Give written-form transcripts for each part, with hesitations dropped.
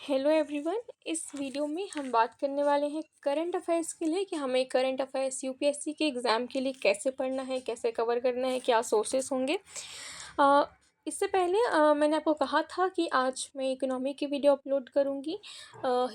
Hello everyone. इस video में हम बात करने वाले हैं करंट अफेयर्स के लिए कि हमें करंट अफेयर्स यूपीएससी के एग्ज़ाम के लिए कैसे पढ़ना है, कैसे कवर करना है, क्या सोर्सेस होंगे। इससे पहले मैंने आपको कहा था कि आज मैं इकोनॉमी की वीडियो अपलोड करूँगी।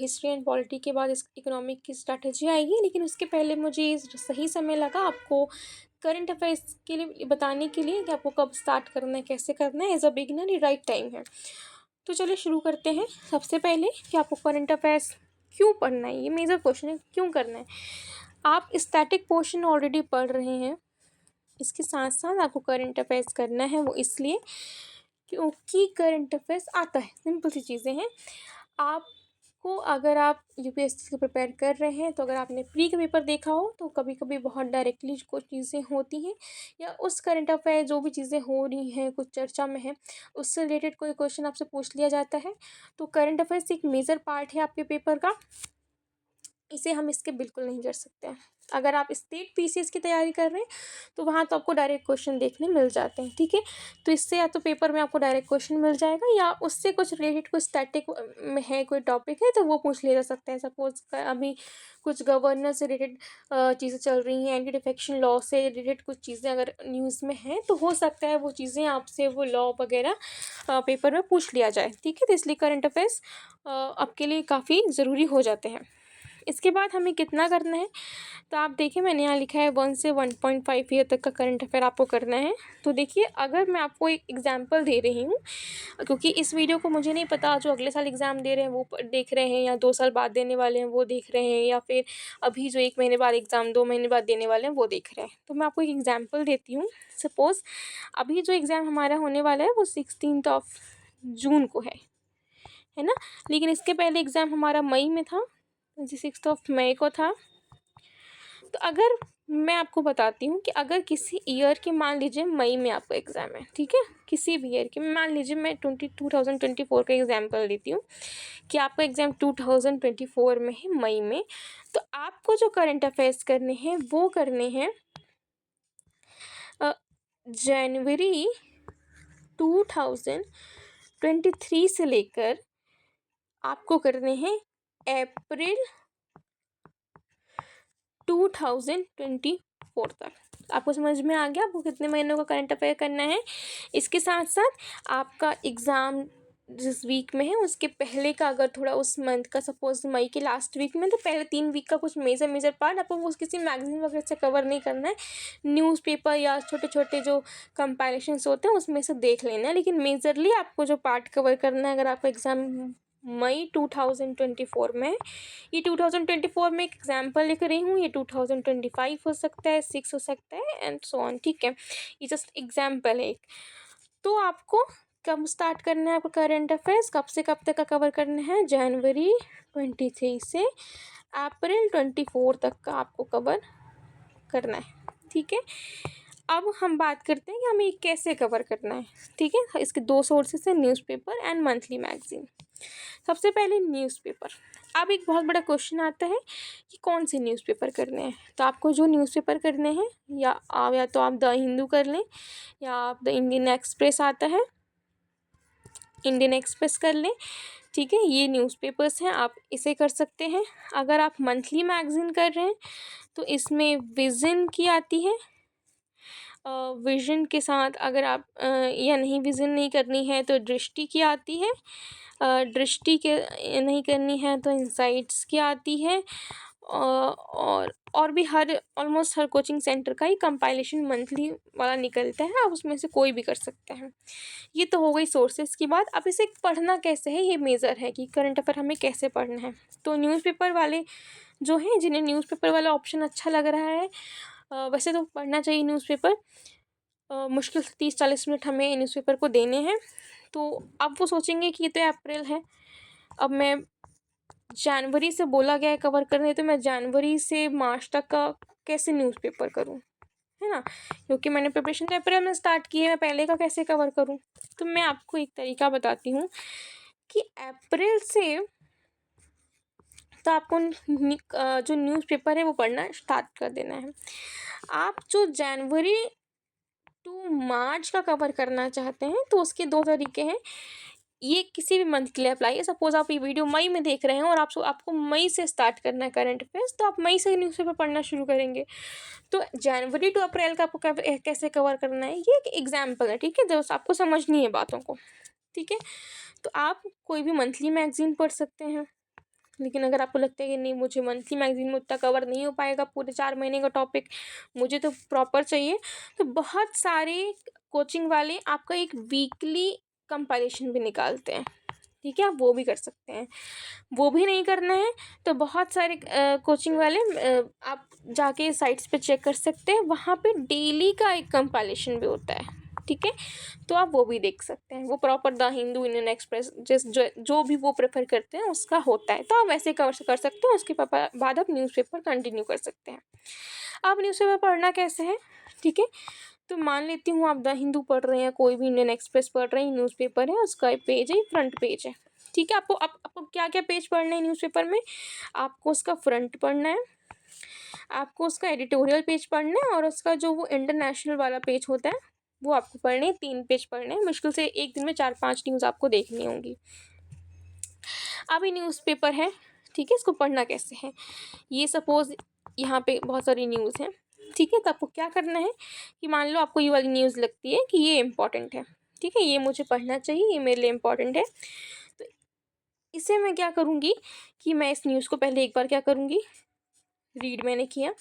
हिस्ट्री एंड पॉलिटी के बाद इस इकोनॉमिक की स्ट्रैटेजी आएगी, लेकिन उसके पहले मुझे सही समय लगा आपको करंट अफेयर्स के लिए बताने के लिए कि आपको कब स्टार्ट करना है, कैसे करना है। एज अ बिगिनर ये राइट टाइम है। तो चलिए शुरू करते हैं। सबसे पहले कि आपको करंट अफेयर्स क्यों पढ़ना है, ये मेजर क्वेश्चन है, क्यों करना है। आप स्टैटिक पोर्शन ऑलरेडी पढ़ रहे हैं, इसके साथ साथ आपको करंट अफेयर्स करना है, वो इसलिए क्योंकि करंट अफेयर्स आता है। सिंपल सी चीज़ें हैं। आपको अगर आप यूपीएससी को प्रिपेयर कर रहे हैं तो अगर आपने प्री का पेपर देखा हो तो कभी कभी बहुत डायरेक्टली कुछ चीज़ें होती हैं या उस करंट अफेयर जो भी चीज़ें हो रही हैं, कुछ चर्चा में है, उससे रिलेटेड कोई क्वेश्चन आपसे पूछ लिया जाता है। तो करंट अफेयर्स एक मेजर पार्ट है आपके पेपर का, इसे हम इसके बिल्कुल नहीं कर सकते हैं। अगर आप स्टेट पीसीएस की तैयारी कर रहे हैं तो वहाँ तो आपको डायरेक्ट क्वेश्चन देखने मिल जाते हैं, ठीक है। तो इससे या तो पेपर में आपको डायरेक्ट क्वेश्चन मिल जाएगा या उससे कुछ रिलेटेड कुछ स्टैटिक में है, कोई टॉपिक है तो वो पूछ लिया जा सकता है। सपोज अभी कुछ गवर्नर से रिलेटेड चीज़ें चल रही हैं, एंटी डिफेक्शन लॉ से रिलेटेड कुछ चीज़ें अगर न्यूज़ में हैं तो हो सकता है वो चीज़ें आपसे वो लॉ वगैरह पेपर में पूछ लिया जाए, ठीक है। तो इसलिए करंट अफेयर्स आपके लिए काफ़ी ज़रूरी हो जाते हैं। इसके बाद हमें कितना करना है, तो आप देखिए मैंने यहाँ लिखा है 1 से 1.5 ईयर तक का करंट अफेयर आपको करना है। तो देखिए अगर मैं आपको एक एग्जांपल दे रही हूँ, क्योंकि इस वीडियो को मुझे नहीं पता जो अगले साल एग्ज़ाम दे रहे हैं वो देख रहे हैं या 2 साल बाद देने वाले हैं वो देख रहे हैं या फिर अभी जो 1 महीने बाद एग्ज़ाम 2 महीने बाद देने वाले हैं वो देख रहे हैं। तो मैं आपको एक एग्जाम्पल देती हूँ। सपोज़ अभी जो एग्ज़ाम हमारा होने वाला है वो 16 जून को है ना। लेकिन इसके पहले एग्ज़ाम हमारा मई में था, 6 मई को था। तो अगर मैं आपको बताती हूँ कि अगर किसी ईयर के, मान लीजिए मई में आपका एग्ज़ाम है, ठीक है, किसी भी ईयर के, मान लीजिए मैं 2024 का एग्जाम्पल देती हूँ कि आपका एग्ज़ाम 2024 में है मई में। तो आपको जो करंट अफेयर्स करने हैं वो करने हैं जनवरी 2023 से लेकर आपको करने हैं अप्रैल 2024 तक। आपको समझ में आ गया आपको कितने महीनों का करंट अफेयर करना है। इसके साथ साथ आपका एग्ज़ाम जिस वीक में है उसके पहले का, अगर थोड़ा उस मंथ का, सपोज मई के लास्ट वीक में, तो पहले 3 वीक का कुछ मेजर पार्ट आपको वो किसी मैगजीन वगैरह से कवर नहीं करना है। न्यूज़पेपर या छोटे छोटे जो कंपाइलेशंस होते हैं उसमें से देख लेना है, लेकिन मेजरली आपको जो पार्ट कवर करना है अगर आपका एग्ज़ाम मई 2024 में, ये 2024 में एक एग्जाम्पल लिख रही हूँ, ये 2025 हो सकता है, 6 हो सकता है एंड सो ऑन, ठीक है। ये जस्ट एग्जाम्पल है एक। तो आपको कब स्टार्ट करना है, आपको करंट अफेयर्स कब से कब तक का कवर करना है, जनवरी 23 से अप्रैल 24 तक का आपको कवर करना है, ठीक है। अब हम बात करते हैं कि हमें कैसे कवर करना है, ठीक है। इसके 2 सोर्सेस हैं, न्यूज़पेपर एंड मंथली मैगजीन। सबसे पहले न्यूज़पेपर। अब एक बहुत बड़ा क्वेश्चन आता है कि कौन से न्यूज़पेपर करने हैं। तो आपको जो न्यूज़पेपर करने हैं या तो आप द हिंदू कर लें या आप द इंडियन एक्सप्रेस आता है, इंडियन एक्सप्रेस कर लें, ठीक है। ये न्यूज़पेपर्स हैं, आप इसे कर सकते हैं। अगर आप मंथली मैगज़ीन कर रहे हैं तो इसमें विज़न की आती है, विज़न के साथ अगर आप या नहीं विज़न नहीं करनी है तो दृष्टि की आती है, दृष्टि के नहीं करनी है तो इनसाइट्स की आती है, और भी ऑलमोस्ट हर कोचिंग सेंटर का ही कंपाइलेशन मंथली वाला निकलता है, आप उसमें से कोई भी कर सकते हैं। ये तो हो गई सोर्सेज की बात। अब इसे पढ़ना कैसे है, ये मेजर है कि करंट अफेयर हमें कैसे पढ़ना है। तो न्यूज़पेपर वाले जो हैं, जिन्हें न्यूज़पेपर वाला ऑप्शन अच्छा लग रहा है, वैसे तो पढ़ना चाहिए न्यूज़पेपर। मुश्किल से 30-40 मिनट हमें न्यूज़पेपर को देने हैं। तो अब वो सोचेंगे कि ये तो अप्रैल है, अब मैं जनवरी से बोला गया है कवर करने, तो मैं जनवरी से मार्च तक का कैसे न्यूज़पेपर करूं, है ना, क्योंकि मैंने प्रिपरेशन तो अप्रैल में स्टार्ट की है, मैं पहले का कैसे कवर करूं। तो मैं आपको एक तरीका बताती हूँ कि अप्रैल से तो आपको जो न्यूज़पेपर है वो पढ़ना स्टार्ट कर देना है। आप जो जनवरी टू मार्च का कवर करना चाहते हैं तो उसके 2 तरीके हैं। ये किसी भी मंथ के लिए अप्लाई है। सपोज़ आप ये वीडियो मई में देख रहे हैं और आपको मई से स्टार्ट करना है करंट अफेयर्स, तो आप मई से न्यूज़पेपर पढ़ना शुरू करेंगे। तो जनवरी टू अप्रैल का आपको कैसे कवर करना है, ये एक एग्जाम्पल है, ठीक है, जो आपको समझनी है बातों को, ठीक है। तो आप कोई भी मंथली मैगजीन पढ़ सकते हैं, लेकिन अगर आपको लगता है कि नहीं, मुझे मंथली मैगजीन में उतना कवर नहीं हो पाएगा पूरे 4 महीने का टॉपिक, मुझे तो प्रॉपर चाहिए, तो बहुत सारे कोचिंग वाले आपका एक वीकली कंपाइलेशन भी निकालते हैं, ठीक है, आप वो भी कर सकते हैं। वो भी नहीं करना है तो बहुत सारे कोचिंग वाले आप जाके साइट्स पे चेक कर सकते हैं, वहाँ पे डेली का एक कंपाइलेशन भी होता है, ठीक है, तो आप वो भी देख सकते हैं। वो proper the Hindu, Indian express, जो भी वो प्रेफर करते हैं उसका होता है, तो आप वैसे कर सकते हैं। उसके बाद आप न्यूज़पेपर कंटिन्यू कर सकते हैं। आप न्यूज़पेपर पढ़ना कैसे है, ठीक है, तो मान लेती हूँ आप द हिंदू पढ़ रहे हैं, कोई भी इंडियन एक्सप्रेस पढ़ रहे हैं, न्यूज़पेपर है, उसका पेज है, फ्रंट पेज है, ठीक है। आपको क्या क्या पेज पढ़ना है न्यूज़पेपर में, आपको उसका फ्रंट पढ़ना है, आपको उसका एडिटोरियल पेज पढ़ना है, और उसका जो वो इंटरनेशनल वाला पेज होता है वो आपको पढ़ने हैं। 3 पेज पढ़ने हैं, मुश्किल से एक दिन में 4-5 न्यूज़ आपको देखनी होंगी। अब ये न्यूज़पेपर है, ठीक है, इसको पढ़ना कैसे है, ये सपोज़ यहाँ पे बहुत सारी न्यूज़ हैं, ठीक है, तो आपको क्या करना है कि मान लो आपको ये वाली न्यूज़ लगती है कि ये इम्पॉर्टेंट है, ठीक है, ये मुझे पढ़ना चाहिए, ये मेरे लिए इम्पॉर्टेंट है, तो इसे मैं क्या करूँगी कि मैं इस न्यूज़ को पहले एक बार क्या करूँगी, रीड मैंने किया,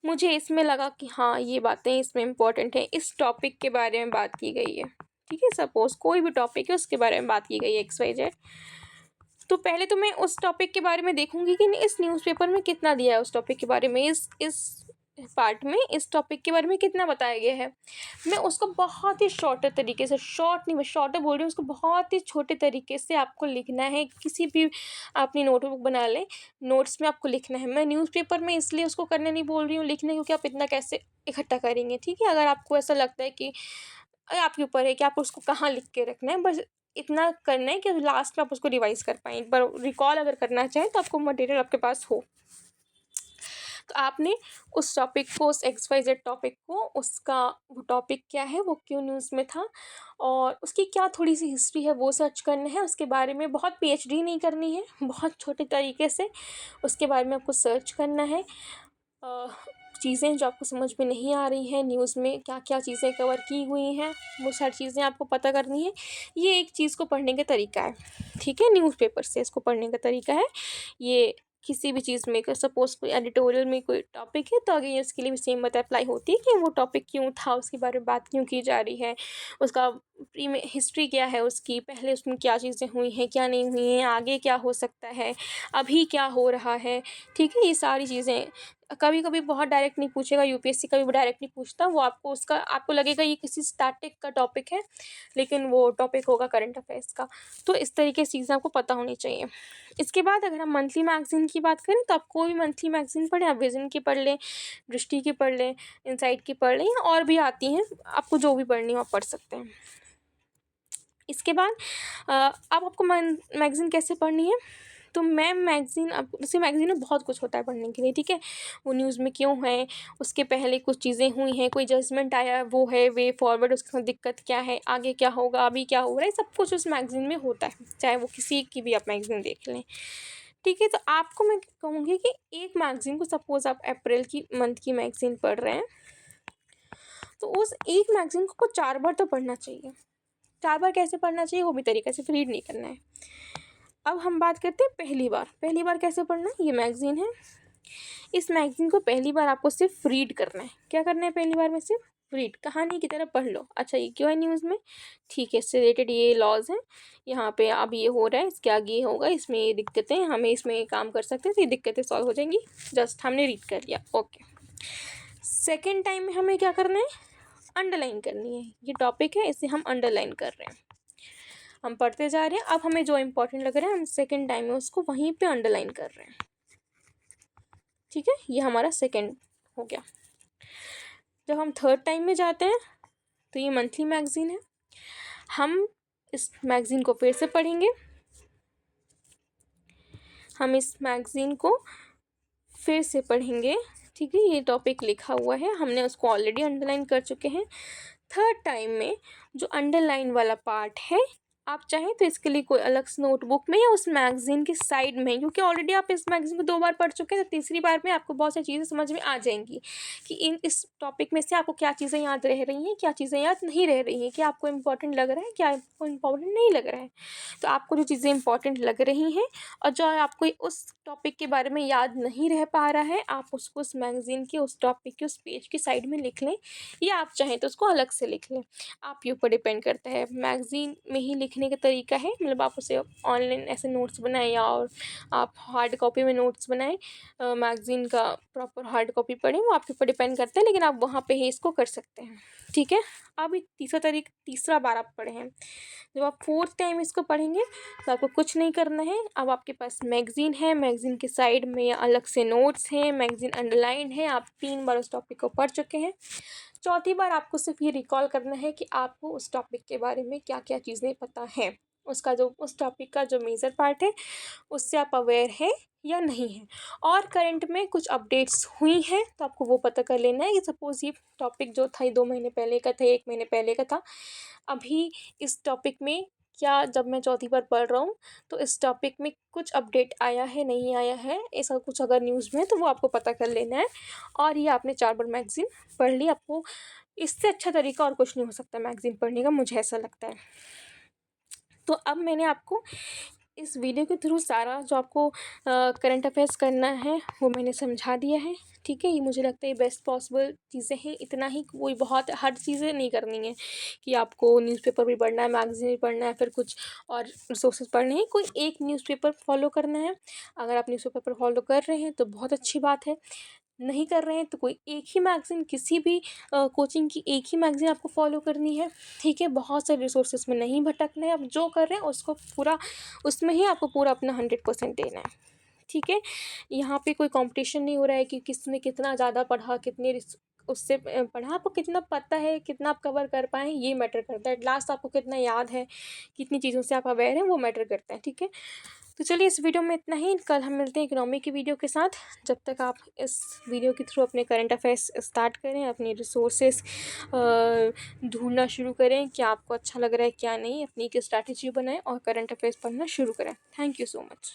मुझे इसमें लगा कि हाँ, ये बातें इसमें इम्पॉर्टेंट है, इस टॉपिक के बारे में बात की गई है, ठीक है, सपोज़ कोई भी टॉपिक है उसके बारे में बात की गई है XYZ, तो पहले तो मैं उस टॉपिक के बारे में देखूंगी कि इस न्यूज़पेपर में कितना दिया है उस टॉपिक के बारे में, इस पार्ट में इस टॉपिक के बारे में कितना बताया गया है। मैं उसको बहुत ही शॉर्टर तरीके से, शॉर्ट नहीं, मैं शॉर्टर बोल रही हूँ, उसको बहुत ही छोटे तरीके से आपको लिखना है। किसी भी अपनी नोटबुक बना लें, नोट्स में आपको लिखना है। मैं न्यूज़पेपर में इसलिए उसको करने नहीं बोल रही हूँ लिखने, क्योंकि आप इतना कैसे इकट्ठा करेंगे, ठीक है। अगर आपको ऐसा लगता है कि आपके ऊपर है कि आप उसको कहाँ लिख के रखना है, बस इतना करना है कि लास्ट में आप उसको रिवाइज कर पाएँ। एक बार रिकॉल अगर करना चाहें तो आपको मटेरियल आपके पास हो, तो आपने उस टॉपिक को, उस XYZ टॉपिक को, उसका वो टॉपिक क्या है, वो क्यों न्यूज़ में था, और उसकी क्या थोड़ी सी हिस्ट्री है, वो सर्च करना है। उसके बारे में बहुत PhD नहीं करनी है, बहुत छोटे तरीके से उसके बारे में आपको सर्च करना है। चीज़ें जो आपको समझ में नहीं आ रही हैं, न्यूज़ में क्या क्या चीज़ें कवर की हुई हैं, वो सारी चीज़ें आपको पता करनी है। ये एक चीज़ को पढ़ने का तरीका है, ठीक है, न्यूज़पेपर से इसको पढ़ने का तरीका है। ये किसी भी चीज़ में, सपोज़ कोई एडिटोरियल में कोई टॉपिक है, तो अगेन इसके लिए भी सेम बात अप्लाई होती है कि वो टॉपिक क्यों था, उसके बारे में बात क्यों की जा रही है, उसका प्री में हिस्ट्री क्या है उसकी, पहले उसमें क्या चीज़ें हुई हैं, क्या नहीं हुई हैं, आगे क्या हो सकता है, अभी क्या हो रहा है, ठीक है। ये सारी चीज़ें कभी कभी बहुत डायरेक्ट नहीं पूछेगा, UPSC कभी भी डायरेक्ट नहीं पूछता, वो आपको लगेगा ये किसी स्टैटिक का टॉपिक है, लेकिन वो टॉपिक होगा करंट अफेयर्स का। तो इस तरीके से चीज़ें आपको पता होनी चाहिए। इसके बाद अगर हम मंथली मैगज़ीन की बात करें, तो आप कोई भी मंथली मैगज़ीन पढ़ें, आप विज़न की पढ़ लें, दृष्टि की पढ़ लें, इनसाइट की पढ़ लें, या और भी आती हैं, आपको जो भी पढ़नी हो आप पढ़ सकते हैं। इसके बाद अब आपको मैगज़ीन कैसे पढ़नी है, तो मैं मैगज़ीन, अब जैसे मैगज़ीन में बहुत कुछ होता है पढ़ने के लिए, ठीक है, वो न्यूज़ में क्यों है, उसके पहले कुछ चीज़ें हुई हैं, कोई जजमेंट आया, वो है वे फॉरवर्ड, उसके साथ दिक्कत क्या है, आगे क्या होगा, अभी क्या हो रहा है, सब कुछ उस मैगज़ीन में होता है, चाहे वो किसी की भी आप मैगज़ीन देख लें, ठीक है। तो आपको मैं कहूँगी कि एक मैगज़ीन को, सपोज़ आप अप्रैल की मंथ की मैगज़ीन पढ़ रहे हैं, तो उस एक मैगज़ीन को 4 बार तो पढ़ना चाहिए। 4 बार कैसे पढ़ना चाहिए, वो भी तरीका सिर्फ रीड नहीं करना है। अब हम बात करते हैं पहली बार कैसे पढ़ना है। ये मैगज़ीन है, इस मैगज़ीन को पहली बार आपको सिर्फ रीड करना है। क्या करना है पहली बार में, सिर्फ रीड, कहानी की तरह पढ़ लो। अच्छा, ये क्यों है न्यूज़ में, ठीक है, इससे रिलेटेड ये लॉज हैं, यहाँ पे अब ये हो रहा है, इसके आगे ये होगा, इसमें ये दिक्कतें, हमें इसमें काम कर सकते हैं, तो ये दिक्कतें सॉल्व हो जाएंगी, जस्ट हमने रीड कर लिया, ओके। सेकेंड टाइम में हमें क्या करना है, अंडरलाइन करनी है। ये टॉपिक है, इसे हम अंडरलाइन कर रहे हैं, हम पढ़ते जा रहे हैं, अब हमें जो इम्पोर्टेंट लग रहा है हम सेकेंड टाइम में उसको वहीं पे अंडरलाइन कर रहे हैं, ठीक है। ये हमारा सेकेंड हो गया। जब हम थर्ड टाइम में जाते हैं, तो ये मंथली मैगज़ीन है, हम इस मैगज़ीन को फिर से पढ़ेंगे, हम इस मैगज़ीन को फिर से पढ़ेंगे, ठीक है। ये टॉपिक लिखा हुआ है, हमने उसको ऑलरेडी अंडरलाइन कर चुके हैं। थर्ड टाइम में जो अंडरलाइन वाला पार्ट है, आप चाहें तो इसके लिए कोई अलग से नोटबुक में या उस मैगज़ीन के साइड में, क्योंकि ऑलरेडी आप इस मैगज़ीन को 2 बार पढ़ चुके हैं, तो तीसरी बार में आपको बहुत सारी चीज़ें समझ में आ जाएंगी कि इस टॉपिक में से आपको क्या चीज़ें याद रह रही हैं, क्या चीज़ें याद नहीं रह रही हैं, क्या आपको इम्पोर्टेंट लग रहा है, क्या आपको इम्पोर्टेंट नहीं लग रहा है। तो आपको जो चीज़ें इंपॉर्टेंट लग रही हैं और जो आपको उस टॉपिक के बारे में याद नहीं रह पा रहा है, आप उसको उस मैगज़ीन के उस टॉपिक के उस पेज की साइड में लिख लें, या आप चाहें तो उसको अलग से लिख लें। आपके ऊपर डिपेंड करता है। मैगज़ीन में ही लिखने का तरीका है, मतलब आप उसे ऑनलाइन ऐसे नोट्स बनाएं या और आप हार्ड कॉपी में नोट्स बनाएं, मैगज़ीन का प्रॉपर हार्ड कॉपी पढ़ें, वो आपके ऊपर डिपेंड करता है, लेकिन आप वहाँ पे ही इसको कर सकते हैं। ठीक है। अब एक तीसरा बार आप पढ़े हैं। जब आप 4th टाइम इसको पढ़ेंगे तो आपको कुछ नहीं करना है। अब आपके पास मैगज़ीन है, मैगज़ीन के साइड में अलग से नोट्स हैं, मैगज़ीन अंडरलाइन है, आप 3 बार उस टॉपिक को पढ़ चुके हैं। चौथी बार आपको सिर्फ ये रिकॉल करना है कि आपको उस टॉपिक के बारे में क्या क्या चीज़ें पता हैं, उसका जो उस टॉपिक का जो मेजर पार्ट है उससे आप अवेयर हैं या नहीं हैं, और करंट में कुछ अपडेट्स हुई हैं तो आपको वो पता कर लेना है कि सपोज़ ये टॉपिक जो था ये 2 महीने पहले का था, 1 महीने पहले का था, अभी इस टॉपिक में क्या, जब मैं चौथी बार पढ़ रहा हूँ तो इस टॉपिक में कुछ अपडेट आया है, नहीं आया है, ऐसा कुछ अगर न्यूज़ में है तो वो आपको पता कर लेना है। और ये आपने 4 बार मैगज़ीन पढ़ ली। आपको इससे अच्छा तरीका और कुछ नहीं हो सकता मैगज़ीन पढ़ने का, मुझे ऐसा लगता है। तो अब मैंने आपको इस वीडियो के थ्रू सारा जो आपको करंट अफेयर्स करना है वो मैंने समझा दिया है। ठीक है, ये मुझे लगता है बेस्ट पॉसिबल चीज़ें हैं, इतना ही, कोई बहुत हार्ड चीज़ें नहीं करनी है कि आपको न्यूज़पेपर भी पढ़ना है, मैगज़ीन भी पढ़ना है, फिर कुछ और रिसोर्सेज पढ़ने हैं। कोई एक न्यूज़पेपर फॉलो करना है। अगर आप न्यूज़पेपर फॉलो कर रहे हैं तो बहुत अच्छी बात है, नहीं कर रहे हैं तो कोई एक ही मैगज़ीन, किसी भी कोचिंग की एक ही मैगज़ीन आपको फॉलो करनी है। ठीक है, बहुत सारे रिसोर्सेज में नहीं भटकना है। आप जो कर रहे हैं उसको पूरा, उसमें ही आपको पूरा अपना 100% देना है। ठीक है, यहाँ पे कोई कंपटीशन नहीं हो रहा है कि किसने कितना ज़्यादा पढ़ा, कितने उससे पढ़ा, आपको कितना पता है, कितना आप कवर कर पाए ये मैटर करता है। लास्ट आपको कितना याद है, कितनी चीज़ों से आप अवेयर हैं, वो मैटर करता है। ठीक है, तो चलिए इस वीडियो में इतना ही। कल हम मिलते हैं इकोनॉमी की वीडियो के साथ। जब तक आप इस वीडियो के थ्रू अपने करंट अफेयर्स स्टार्ट करें, अपने रिसोर्सेस ढूंढना शुरू करें, क्या आपको अच्छा लग रहा है क्या नहीं, अपनी एक स्ट्रैटेजी बनाएं और करंट अफेयर्स पढ़ना शुरू करें। Thank you so much.